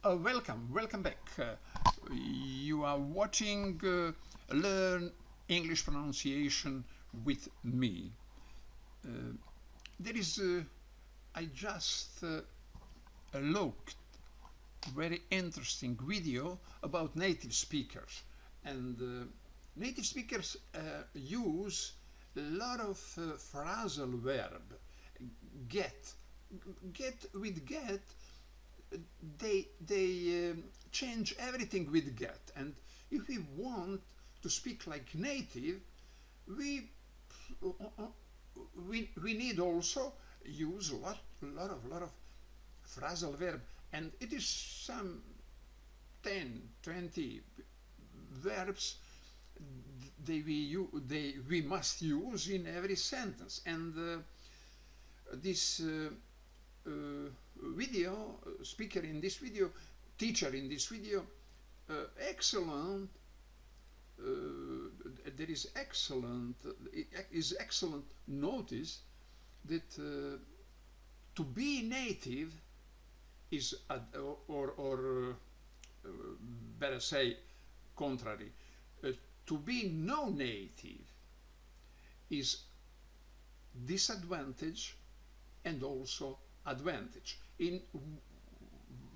Welcome back. You are watching Learn English Pronunciation with me. Uh, there is, I just looked very interesting video about native speakers, and native speakers use a lot of phrasal verb. Get, get, they change everything with get, and if we want to speak like native, we we need also use lot of phrasal verb, and it is some 10 20 verbs we must use in every sentence, and this uh, video speaker in this video, teacher in this video, excellent there is excellent notice that to be native is better say contrary, to be no native is disadvantage and also advantage. In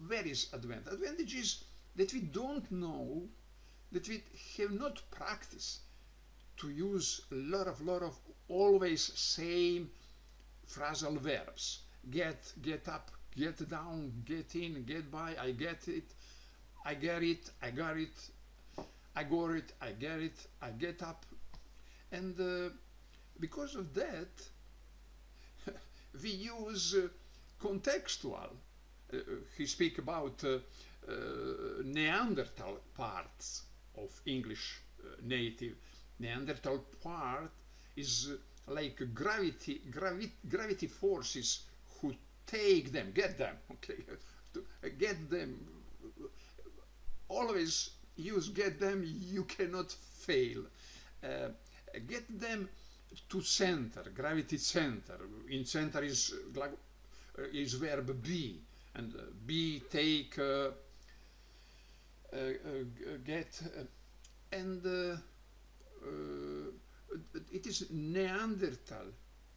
where is advantage? Advantage is that we don't know, that we have not practiced to use a lot of always same phrasal verbs. Get up, get down, get in, get by, I get it, I get it, I got it, I got it, I get it, I get up. And because of that, we use contextual. He speak about Neanderthal parts of English native. Neanderthal part is like gravity forces who take them, get them, okay, to get them. Always use get them, you cannot fail. Get them to center, gravity center. In center is verb be, and be, take, get, and it is Neanderthal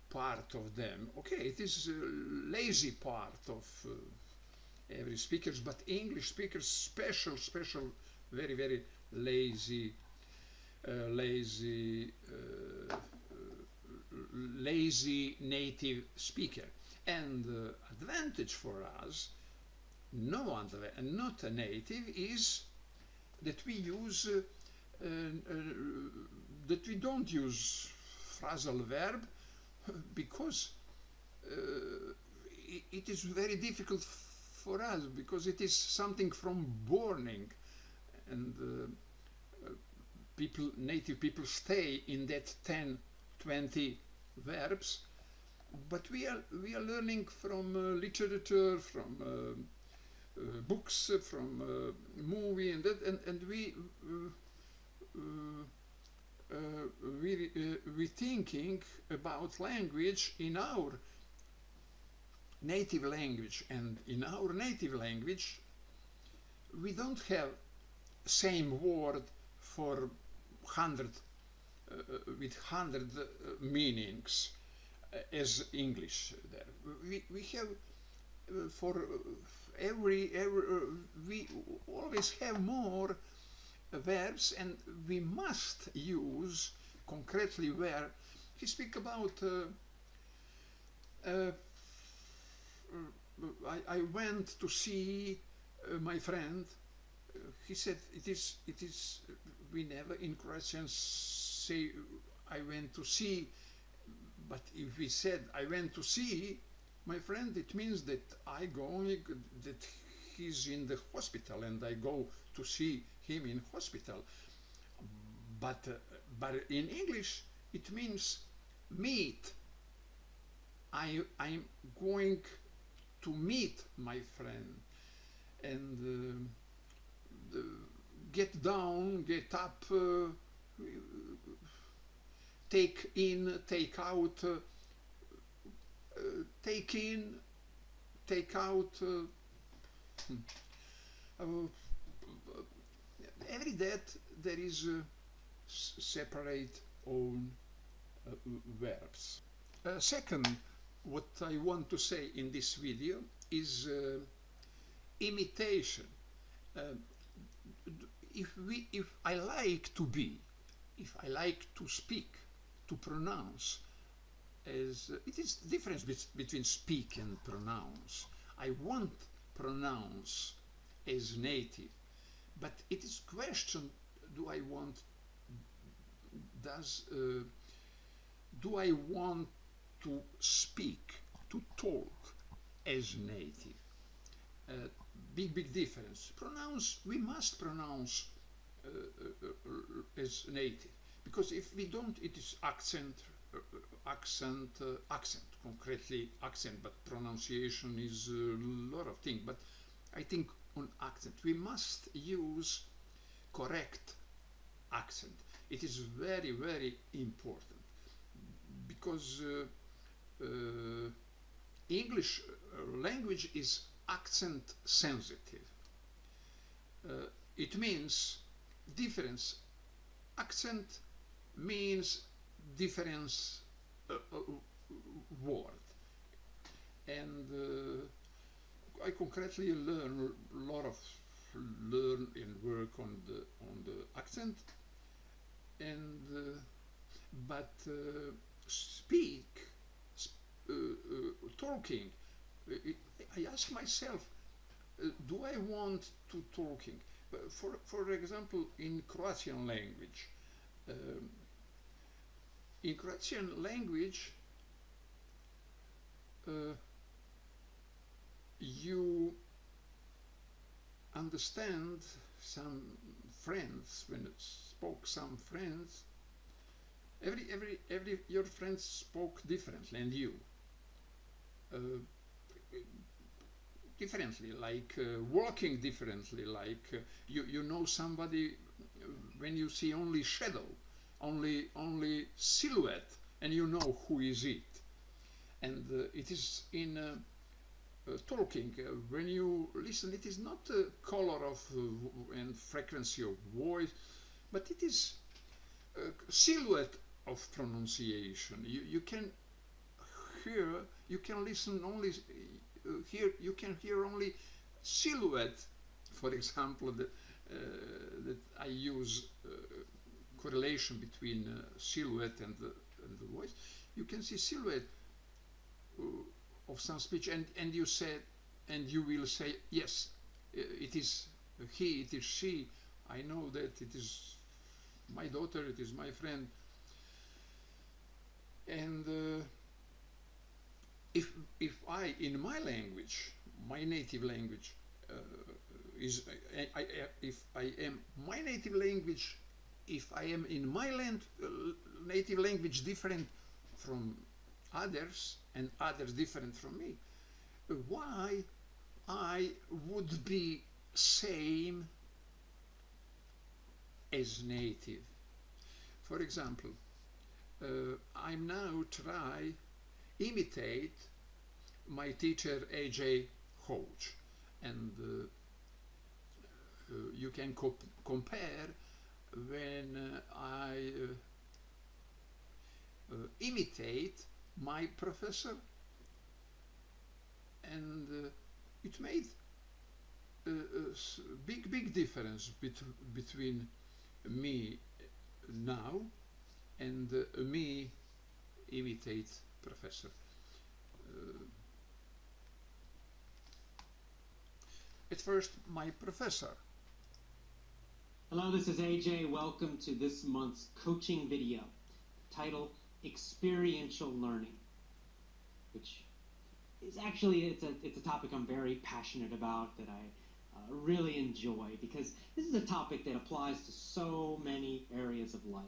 part of them. Okay, it is lazy part of every speakers, but English speakers special, very lazy native speaker. And advantage for us, not a native, is that we use that we don't use phrasal verb, because it is very difficult for us, because it is something from borning, and native people stay in that 10 20 verbs. But we are learning from literature, from books, from movie, and that, and we thinking about language in our native language, and in our native language we don't have same word for 100 with 100 meanings as English. There we have for every we always have more verbs, and we must use concretely where he speak about I went to see my friend. He said it is we never in Croatian say I went to see, but if we said I went to see my friend, it means that that he's in the hospital and I go to see him in hospital. But in English it means meet. I'm going to meet my friend, and get down, get up, take in, take out, take in, take out. Uh, every that there is separate own verbs. Second, what I want to say in this video is imitation. Uh, if I like to be, if I like to speak, to pronounce, as it is difference between speak and pronounce. I want pronounce as native, but it is question: do I want? Do I want to speak, to talk as native? Big difference. Pronounce, we must pronounce as native, because if we don't, it is accent, accent, concretely accent, but pronunciation is a lot of things. But I think on accent, we must use correct accent. It is very important, because English language is accent sensitive. It means difference. Accent means difference word. And I concretely learn a lot of learn and work on the accent, and but speak, talking. I ask myself, do I want to talking? For example, in Croatian language, you understand some friends when it spoke some friends. Every your friends spoke differently, and you differently, like walking differently, like you know somebody when you see only shadow, only silhouette, and you know who is it. And it is in talking, when you listen, it is not the color of and frequency of voice, but it is silhouette of pronunciation. You can hear, you can listen only you can hear only silhouette. For example, that I use correlation between silhouette and the voice. You can see silhouette of some speech, and you said, and you will say, yes, it is he, it is she. I know that it is my daughter, it is my friend. And if I, in my language, my native language, if I am my native language, if I am in my native language different from others, and others different from me, why I would be same as native? For example, I'm now try imitate my teacher AJ Hodge, and you can compare when I imitate my professor, and it made a big difference between me now and me imitate professor. At first, my professor. Hello, this is AJ. Welcome to this month's coaching video, titled Experiential Learning, which is actually, it's a topic I'm very passionate about, that I really enjoy, because this is a topic that applies to so many areas of life.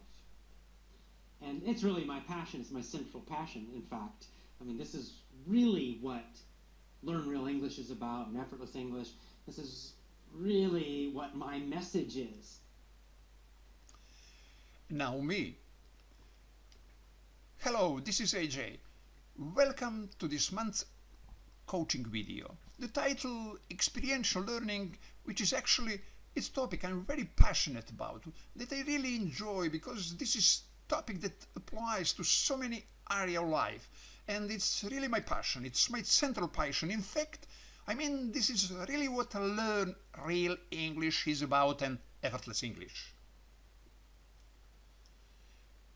And it's really my passion, it's my central passion, in fact. I mean, this is really what Learn Real English is about, and Effortless English. This is really what my message is. Now me. Hello, this is AJ. Welcome to this month's coaching video. the title experiential learning, which is actually it's topic I'm very passionate about, that I really enjoy because this is topic that applies to so many area of life, and it's really my passion. It's my central passion. In fact, I mean, this is really what learn real English is about, and effortless English.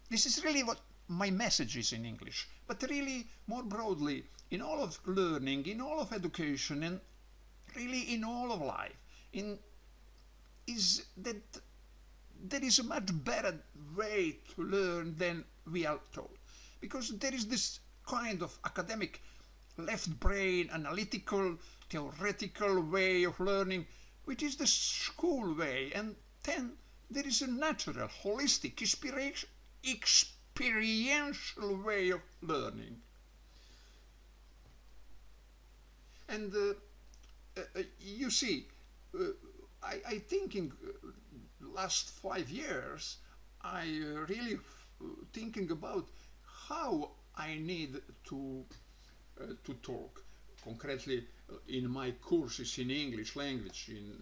This is really what my message is in English, but really more broadly in all of learning, in all of education, and really in all of life, in is that there is a much better way to learn than we are taught, because there is this kind of academic left brain analytical theoretical way of learning, which is the school way, and then there is a natural holistic experiential way of learning. And you see, I think in last 5 years I really thinking about how I need to talk concretely in my courses in English language, in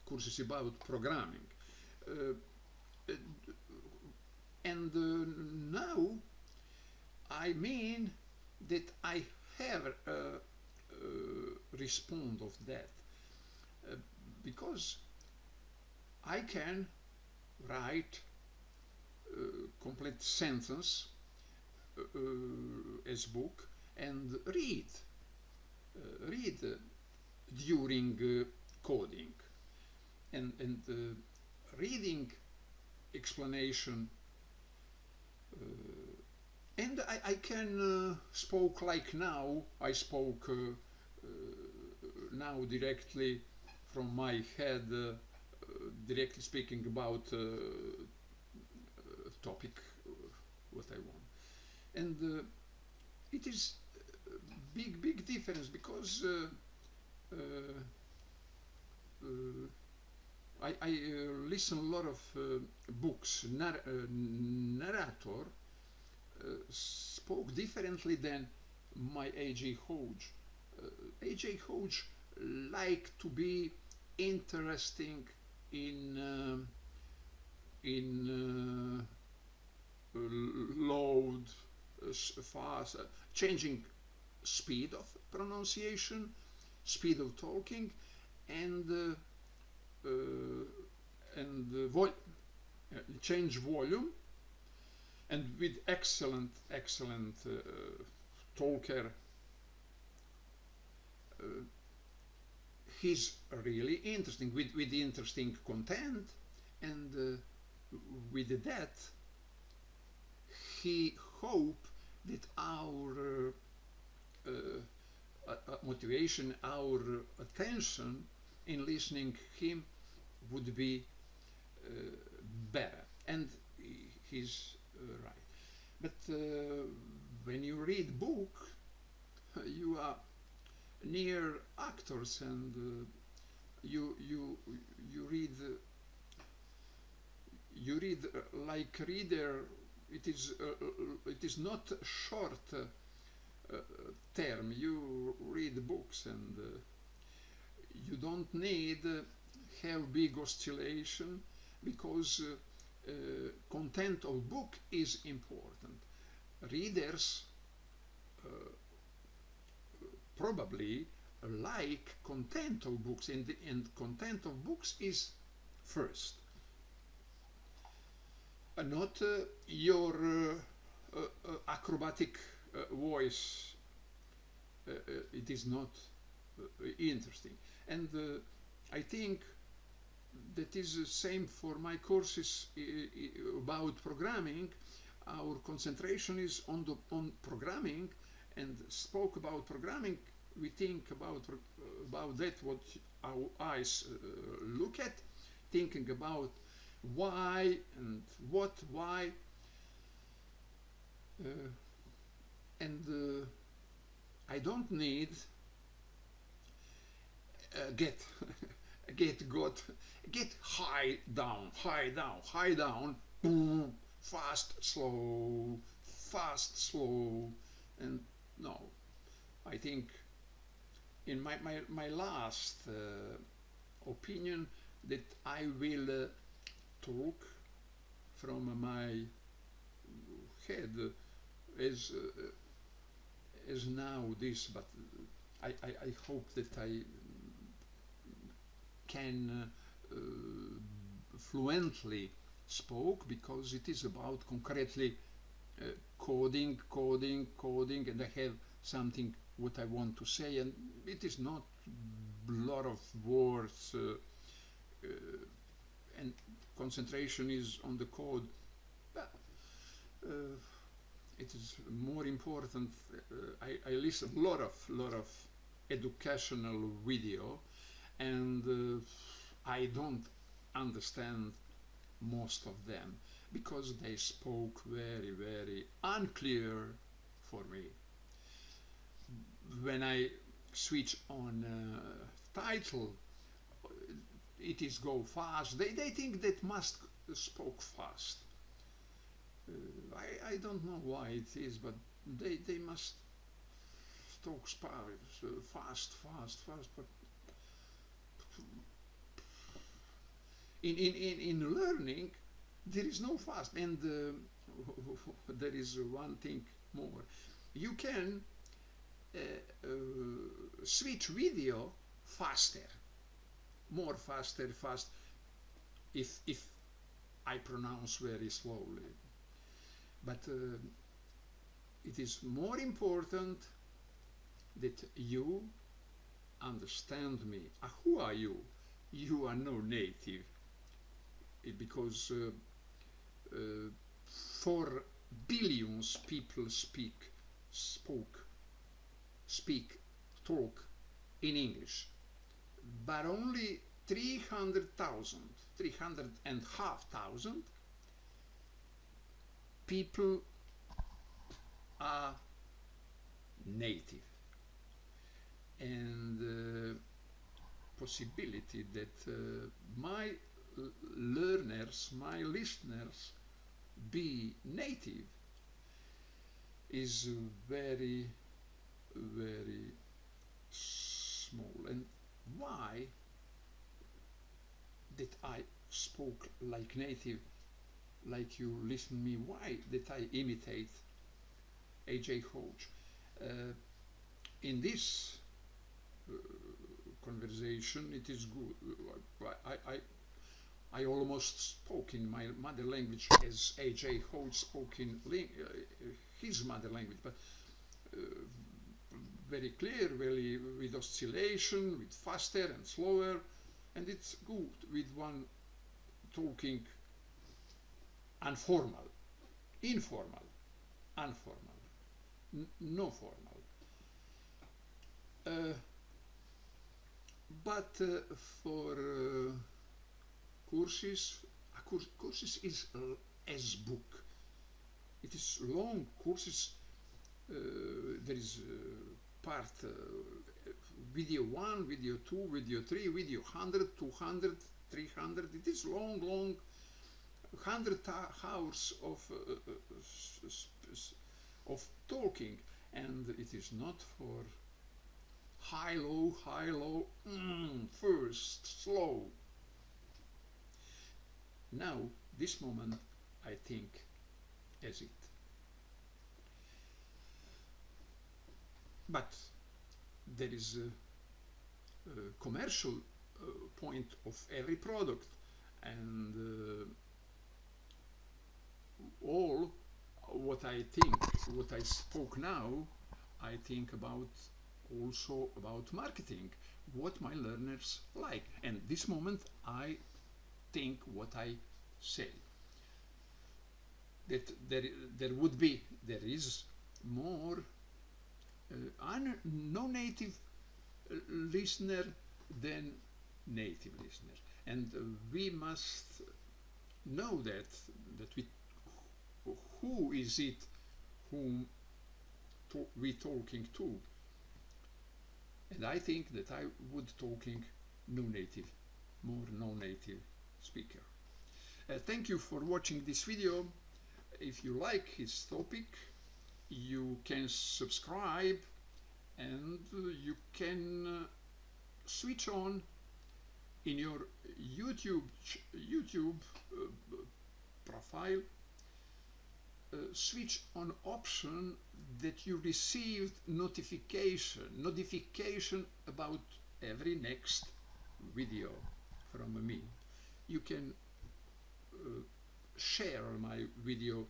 courses about programming, and now I mean that I have respond of that, because I can write complete sentence as book and read during coding, and reading explanation, and I can spoke like now. I spoke now directly from my head, directly speaking about topic what I want, and it is big difference, because I listen a lot of books. Narrator spoke differently than my A.J. Hodge. A.J. Hodge like to be interesting in loud, fast, changing speed of pronunciation, speed of talking, and change volume, and with excellent talker. He's really interesting with interesting content, and with that he hope that our motivation, our attention in listening him would be better, and he's right. But when you read book, you are near actors, and you read like reader. It is not short term. You read books, and you don't need have big oscillation, because content of book is important. Readers probably like content of books, and content of books is first, not your acrobatic voice. It is not interesting, and I think that is the same for my courses about programming. Our concentration is on programming, and spoke about programming. We think about that what our eyes look at, thinking about why and why, and I don't need get get high down, boom, fast slow, and no, I think in my last opinion, that I will talk from my head as now this, but I hope that I can fluently spoke, because it is about concretely coding, and I have something what I want to say, and it is not a lot of words, and concentration is on the code, but it is more important. I listen a lot of educational video, and I don't understand most of them, because they spoke very unclear for me. When I switch on title, it is go fast. They think that must spoke fast. I don't know why it is, but they must talk fast. But in learning, there is no fast, and there is one thing more. You can switch video faster, fast, if I pronounce very slowly. But it is more important that you understand me. Who are you? You are no native, because 4 billions people talk in English, but only 300,000 people are native, and possibility that my learners, my listeners, be native is very small. And why that I spoke like native, like you listen me? Why that I imitate AJ Hodge? In this conversation, it is good. I almost spoke in my mother language as AJ Hodge spoke in his mother language, but very clear, very with oscillation, with faster and slower, and it's good with one talking informal, no formal. But for courses, courses is as book. It is long courses. There is part video 1, video 2, video 3, video 100, 200, 300. It is long 100 hours of talking, and it is not for high low, first slow. Now this moment I think as it. But there is a commercial point of every product, and all what I think, what I spoke now, I think about also about marketing, what my learners like, and this moment I think what I say, that there is more non-native listener than native listener, and we must know that who is it whom we talking to, and I think that I would talking more no-native speaker. Thank you for watching this video. If you like his topic, you can subscribe and you can switch on in your YouTube profile, switch on option that you received notification about every next video from me. You can share my video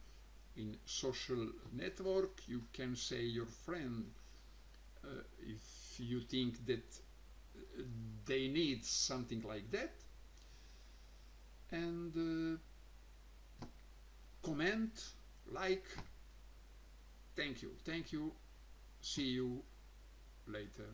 in social network. You can say your friend if you think that they need something like that, and comment, like. Thank you, see you later.